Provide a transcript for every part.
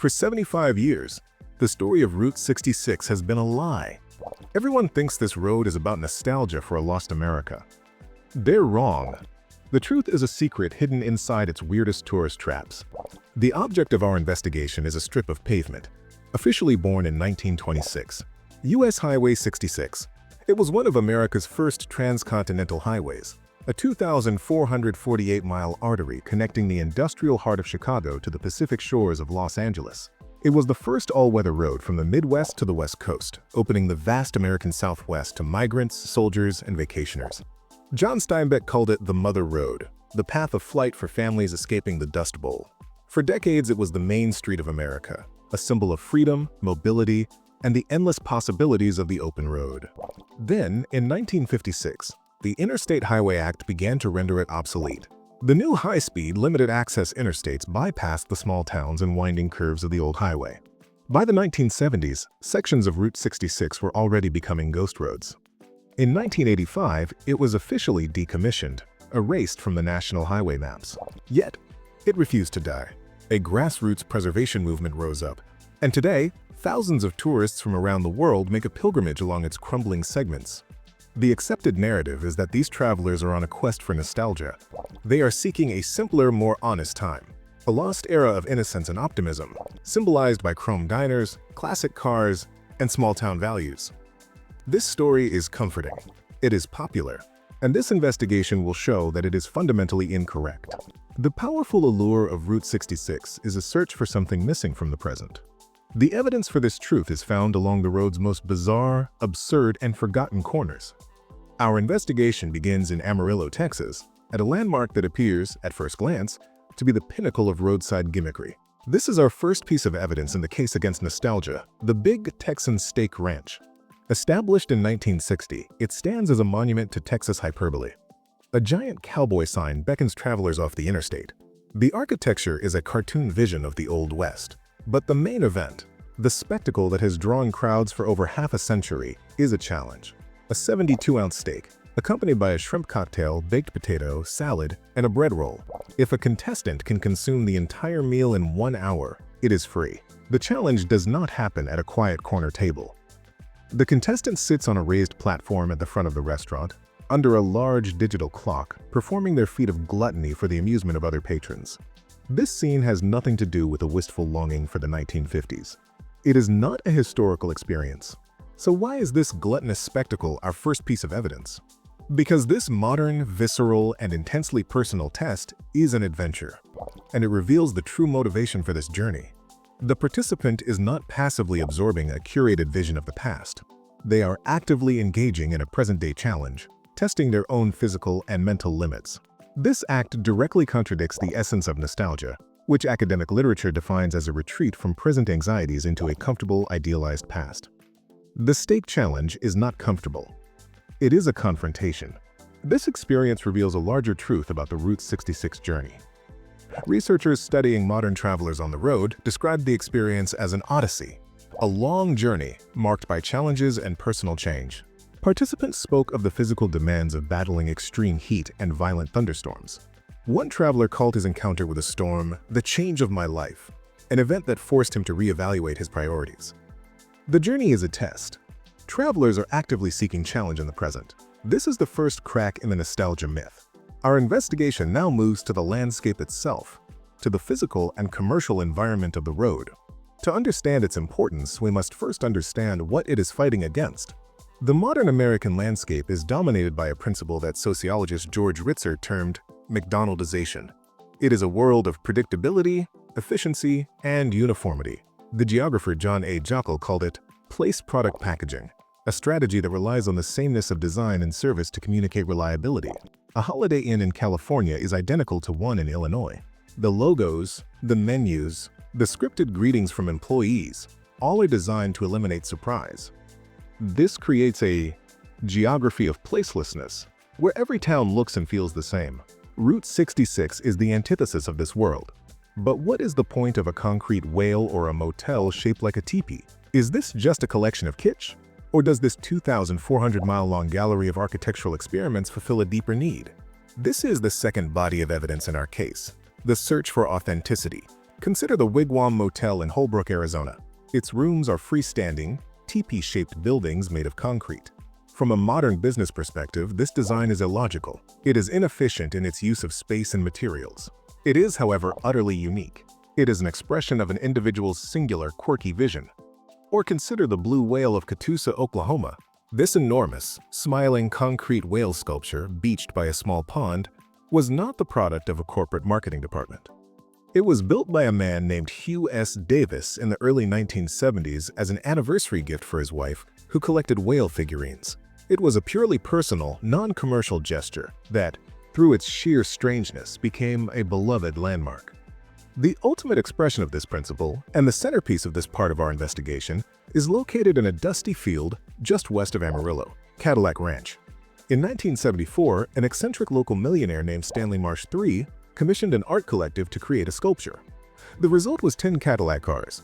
For 75 years, the story of Route 66 has been a lie. Everyone thinks this road is about nostalgia for a lost America. They're wrong. The truth is a secret hidden inside its weirdest tourist traps. The object of our investigation is a strip of pavement, officially born in 1926, U.S. Highway 66. It was one of America's first transcontinental highways, a 2,448-mile artery connecting the industrial heart of Chicago to the Pacific shores of Los Angeles. It was the first all-weather road from the Midwest to the West Coast, opening the vast American Southwest to migrants, soldiers, and vacationers. John Steinbeck called it the Mother Road, the path of flight for families escaping the Dust Bowl. For decades, it was the main street of America, a symbol of freedom, mobility, and the endless possibilities of the open road. Then, in 1956, the Interstate Highway Act began to render it obsolete. The new high-speed, limited-access interstates bypassed the small towns and winding curves of the old highway. By the 1970s, sections of Route 66 were already becoming ghost roads. In 1985, it was officially decommissioned, erased from the national highway maps. Yet, it refused to die. A grassroots preservation movement rose up, and today, thousands of tourists from around the world make a pilgrimage along its crumbling segments. The accepted narrative is that these travelers are on a quest for nostalgia. They are seeking a simpler, more honest time, a lost era of innocence and optimism, symbolized by chrome diners, classic cars, and small-town values. This story is comforting. It is popular, and this investigation will show that it is fundamentally incorrect. The powerful allure of Route 66 is a search for something missing from the present. The evidence for this truth is found along the road's most bizarre, absurd, and forgotten corners. Our investigation begins in Amarillo, Texas, at a landmark that appears, at first glance, to be the pinnacle of roadside gimmickry. This is our first piece of evidence in the case against nostalgia, the Big Texan Steak Ranch. Established in 1960, it stands as a monument to Texas hyperbole. A giant cowboy sign beckons travelers off the interstate. The architecture is a cartoon vision of the Old West. But the main event, the spectacle that has drawn crowds for over half a century, is a challenge. A 72-ounce steak, accompanied by a shrimp cocktail, baked potato, salad, and a bread roll. If a contestant can consume the entire meal in 1 hour, it is free. The challenge does not happen at a quiet corner table. The contestant sits on a raised platform at the front of the restaurant, under a large digital clock, performing their feat of gluttony for the amusement of other patrons. This scene has nothing to do with a wistful longing for the 1950s. It is not a historical experience. So why is this gluttonous spectacle our first piece of evidence? Because this modern, visceral, and intensely personal test is an adventure, and it reveals the true motivation for this journey. The participant is not passively absorbing a curated vision of the past. They are actively engaging in a present-day challenge, testing their own physical and mental limits. This act directly contradicts the essence of nostalgia, which academic literature defines as a retreat from present anxieties into a comfortable, idealized past. The steak challenge is not comfortable. It is a confrontation. This experience reveals a larger truth about the Route 66 journey. Researchers studying modern travelers on the road described the experience as an odyssey, a long journey marked by challenges and personal change. Participants spoke of the physical demands of battling extreme heat and violent thunderstorms. One traveler called his encounter with a storm the change of my life, an event that forced him to reevaluate his priorities. The journey is a test. Travelers are actively seeking challenge in the present. This is the first crack in the nostalgia myth. Our investigation now moves to the landscape itself, to the physical and commercial environment of the road. To understand its importance, we must first understand what it is fighting against. The modern American landscape is dominated by a principle that sociologist George Ritzer termed McDonaldization. It is a world of predictability, efficiency, and uniformity. The geographer John A. Jockle called it place product packaging, a strategy that relies on the sameness of design and service to communicate reliability. A Holiday Inn in California is identical to one in Illinois. The logos, the menus, the scripted greetings from employees, all are designed to eliminate surprise. This creates a geography of placelessness, where every town looks and feels the same. Route 66 is the antithesis of this world. But what is the point of a concrete whale or a motel shaped like a teepee? Is this just a collection of kitsch? Or does this 2,400-mile-long gallery of architectural experiments fulfill a deeper need? This is the second body of evidence in our case, the search for authenticity. Consider the Wigwam Motel in Holbrook, Arizona. Its rooms are freestanding, teepee-shaped buildings made of concrete. From a modern business perspective, this design is illogical. It is inefficient in its use of space and materials. It is, however, utterly unique. It is an expression of an individual's singular, quirky vision. Or consider the blue whale of Catoosa, Oklahoma. This enormous, smiling concrete whale sculpture, beached by a small pond, was not the product of a corporate marketing department. It was built by a man named Hugh S. Davis in the early 1970s as an anniversary gift for his wife, who collected whale figurines. It was a purely personal, non-commercial gesture that, through its sheer strangeness, became a beloved landmark. The ultimate expression of this principle, and the centerpiece of this part of our investigation, is located in a dusty field just west of Amarillo, Cadillac Ranch. In 1974, an eccentric local millionaire named Stanley Marsh III commissioned an art collective to create a sculpture. The result was 10 Cadillac cars,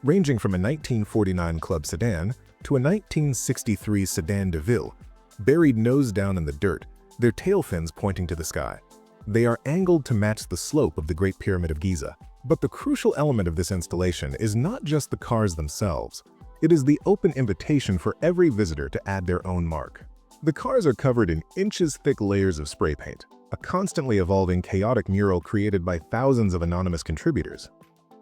ranging from a 1949 Club sedan to a 1963 Sedan DeVille, buried nose down in the dirt, their tail fins pointing to the sky. They are angled to match the slope of the Great Pyramid of Giza. But the crucial element of this installation is not just the cars themselves. It is the open invitation for every visitor to add their own mark. The cars are covered in inches-thick layers of spray paint, a constantly evolving chaotic mural created by thousands of anonymous contributors.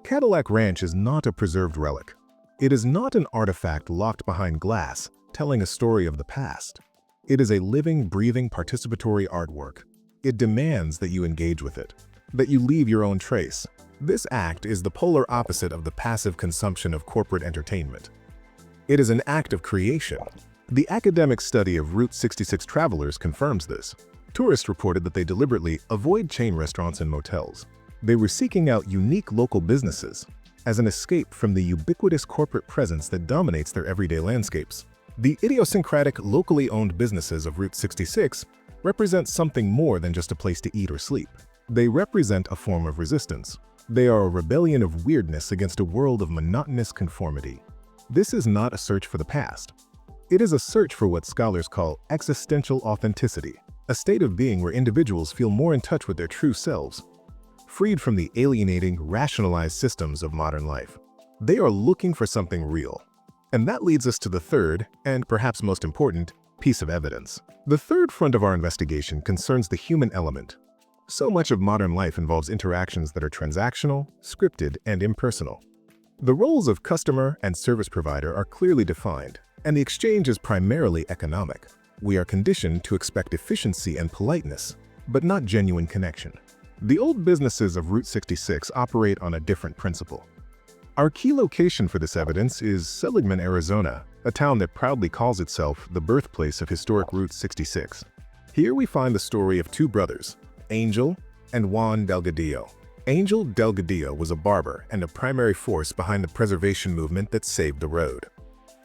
Cadillac Ranch is not a preserved relic. It is not an artifact locked behind glass, telling a story of the past. It is a living, breathing, participatory artwork. It demands that you engage with it, that you leave your own trace. This act is the polar opposite of the passive consumption of corporate entertainment. It is an act of creation. The academic study of Route 66 travelers confirms this. Tourists reported that they deliberately avoid chain restaurants and motels. They were seeking out unique local businesses as an escape from the ubiquitous corporate presence that dominates their everyday landscapes. The idiosyncratic, locally owned businesses of Route 66 represent something more than just a place to eat or sleep. They represent a form of resistance. They are a rebellion of weirdness against a world of monotonous conformity. This is not a search for the past. It is a search for what scholars call existential authenticity, a state of being where individuals feel more in touch with their true selves, freed from the alienating, rationalized systems of modern life. They are looking for something real. And that leads us to the third, and perhaps most important, piece of evidence. The third front of our investigation concerns the human element. So much of modern life involves interactions that are transactional, scripted, and impersonal. The roles of customer and service provider are clearly defined, and the exchange is primarily economic. We are conditioned to expect efficiency and politeness, but not genuine connection. The old businesses of Route 66 operate on a different principle. Our key location for this evidence is Seligman, Arizona, a town that proudly calls itself the birthplace of historic Route 66. Here we find the story of two brothers, Angel and Juan Delgadillo. Angel Delgadillo was a barber and a primary force behind the preservation movement that saved the road.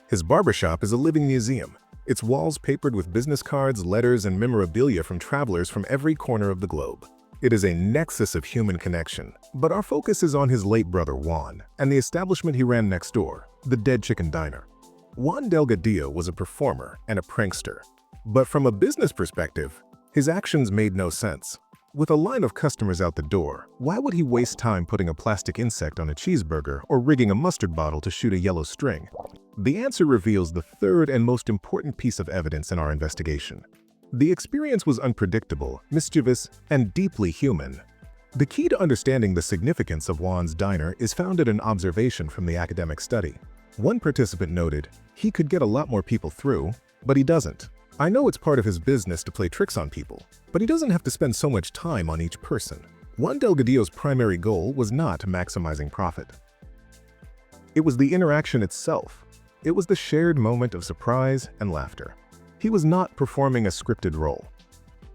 His barbershop is a living museum, its walls papered with business cards, letters, and memorabilia from travelers from every corner of the globe. It is a nexus of human connection, but our focus is on his late brother Juan and the establishment he ran next door, the Dead Chicken Diner. Juan Delgadillo was a performer and a prankster, but from a business perspective, his actions made no sense. With a line of customers out the door, why would he waste time putting a plastic insect on a cheeseburger or rigging a mustard bottle to shoot a yellow string? The answer reveals the third and most important piece of evidence in our investigation. The experience was unpredictable, mischievous, and deeply human. The key to understanding the significance of Juan's diner is found in an observation from the academic study. One participant noted, "He could get a lot more people through, but he doesn't. I know it's part of his business to play tricks on people, but he doesn't have to spend so much time on each person." Juan Delgadillo's primary goal was not maximizing profit. It was the interaction itself. It was the shared moment of surprise and laughter. He was not performing a scripted role.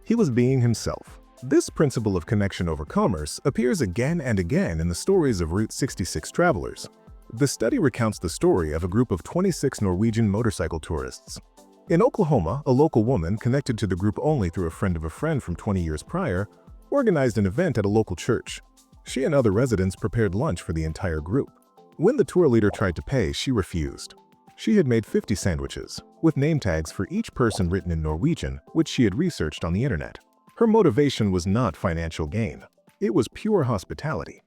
He was being himself. This principle of connection over commerce appears again and again in the stories of Route 66 travelers. The study recounts the story of a group of 26 Norwegian motorcycle tourists. In Oklahoma, a local woman connected to the group only through a friend of a friend from 20 years prior organized an event at a local church. She and other residents prepared lunch for the entire group. When the tour leader tried to pay, she refused. She had made 50 sandwiches, with name tags for each person written in Norwegian, which she had researched on the internet. Her motivation was not financial gain. It was pure hospitality.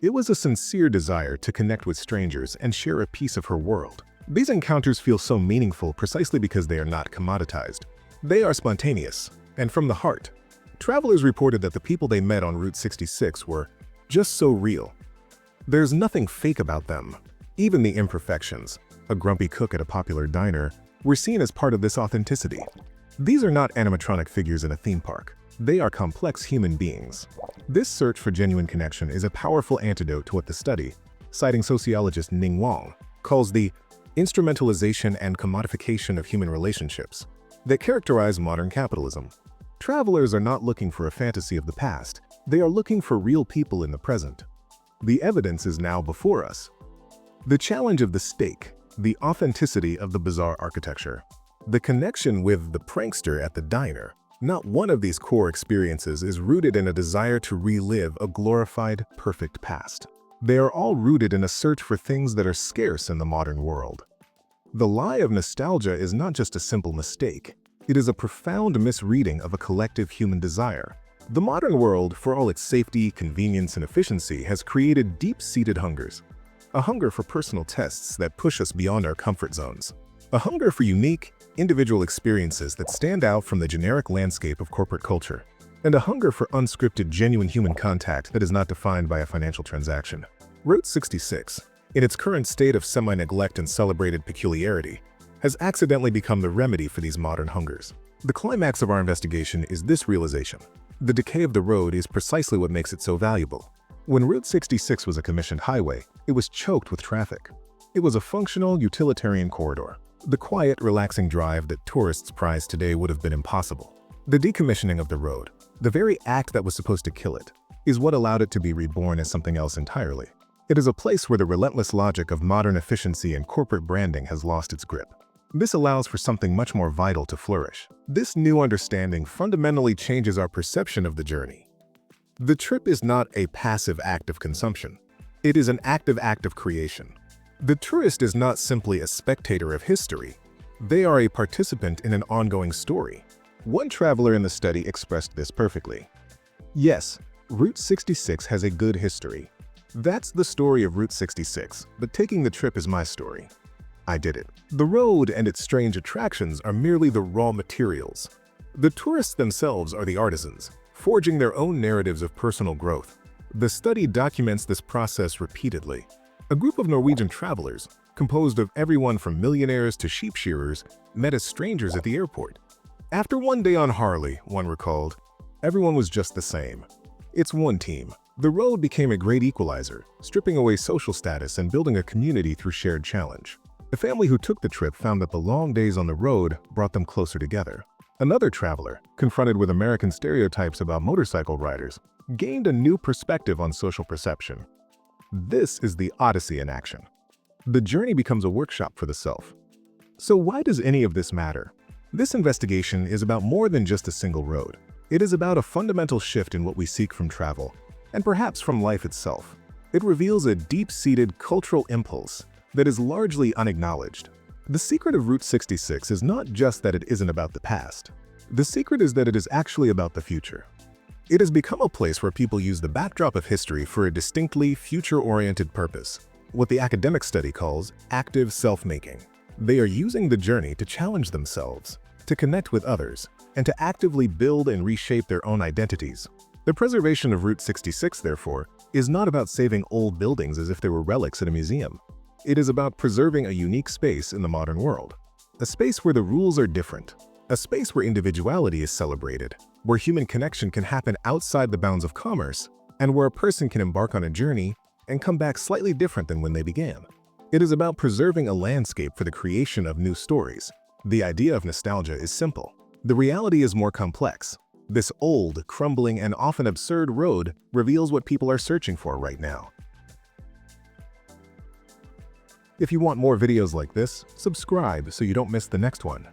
It was a sincere desire to connect with strangers and share a piece of her world. These encounters feel so meaningful precisely because they are not commoditized. They are spontaneous and from the heart. Travelers reported that the people they met on Route 66 were just so real. There's nothing fake about them. Even the imperfections, a grumpy cook at a popular diner, were seen as part of this authenticity. These are not animatronic figures in a theme park. They are complex human beings. This search for genuine connection is a powerful antidote to what the study, citing sociologist Ning Wang, calls the instrumentalization and commodification of human relationships that characterize modern capitalism. Travelers are not looking for a fantasy of the past. They are looking for real people in the present. The evidence is now before us. The challenge of the steak, the authenticity of the bizarre architecture, the connection with the prankster at the diner. Not one of these core experiences is rooted in a desire to relive a glorified, perfect past. They are all rooted in a search for things that are scarce in the modern world. The lie of nostalgia is not just a simple mistake. It is a profound misreading of a collective human desire. The modern world, for all its safety, convenience, and efficiency, has created deep-seated hungers. A hunger for personal tests that push us beyond our comfort zones. A hunger for unique, individual experiences that stand out from the generic landscape of corporate culture. And a hunger for unscripted, genuine human contact that is not defined by a financial transaction. Route 66, in its current state of semi-neglect and celebrated peculiarity, has accidentally become the remedy for these modern hungers. The climax of our investigation is this realization. The decay of the road is precisely what makes it so valuable. When Route 66 was a commissioned highway, it was choked with traffic. It was a functional, utilitarian corridor. The quiet, relaxing drive that tourists prize today would have been impossible. The decommissioning of the road, the very act that was supposed to kill it, is what allowed it to be reborn as something else entirely. It is a place where the relentless logic of modern efficiency and corporate branding has lost its grip. This allows for something much more vital to flourish. This new understanding fundamentally changes our perception of the journey. The trip is not a passive act of consumption. It is an active act of creation. The tourist is not simply a spectator of history. They are a participant in an ongoing story. One traveler in the study expressed this perfectly. Yes, Route 66 has a good history. That's the story of Route 66, but taking the trip is my story. I did it. The road and its strange attractions are merely the raw materials. The tourists themselves are the artisans, forging their own narratives of personal growth. The study documents this process repeatedly. A group of Norwegian travelers, composed of everyone from millionaires to sheep shearers, met as strangers at the airport. After one day on Harley, one recalled, everyone was just the same. It's one team. The road became a great equalizer, stripping away social status and building a community through shared challenge. The family who took the trip found that the long days on the road brought them closer together. Another traveler, confronted with American stereotypes about motorcycle riders, gained a new perspective on social perception. This is the Odyssey in action. The journey becomes a workshop for the self. So why does any of this matter? This investigation is about more than just a single road. It is about a fundamental shift in what we seek from travel, and perhaps from life itself. It reveals a deep-seated cultural impulse that is largely unacknowledged. The secret of Route 66 is not just that it isn't about the past. The secret is that it is actually about the future. It has become a place where people use the backdrop of history for a distinctly future-oriented purpose, what the academic study calls active self-making. They are using the journey to challenge themselves, to connect with others, and to actively build and reshape their own identities. The preservation of Route 66, therefore, is not about saving old buildings as if they were relics in a museum. It is about preserving a unique space in the modern world. A space where the rules are different. A space where individuality is celebrated, where human connection can happen outside the bounds of commerce, and where a person can embark on a journey and come back slightly different than when they began. It is about preserving a landscape for the creation of new stories. The idea of nostalgia is simple. The reality is more complex. This old, crumbling, and often absurd road reveals what people are searching for right now. If you want more videos like this, subscribe so you don't miss the next one.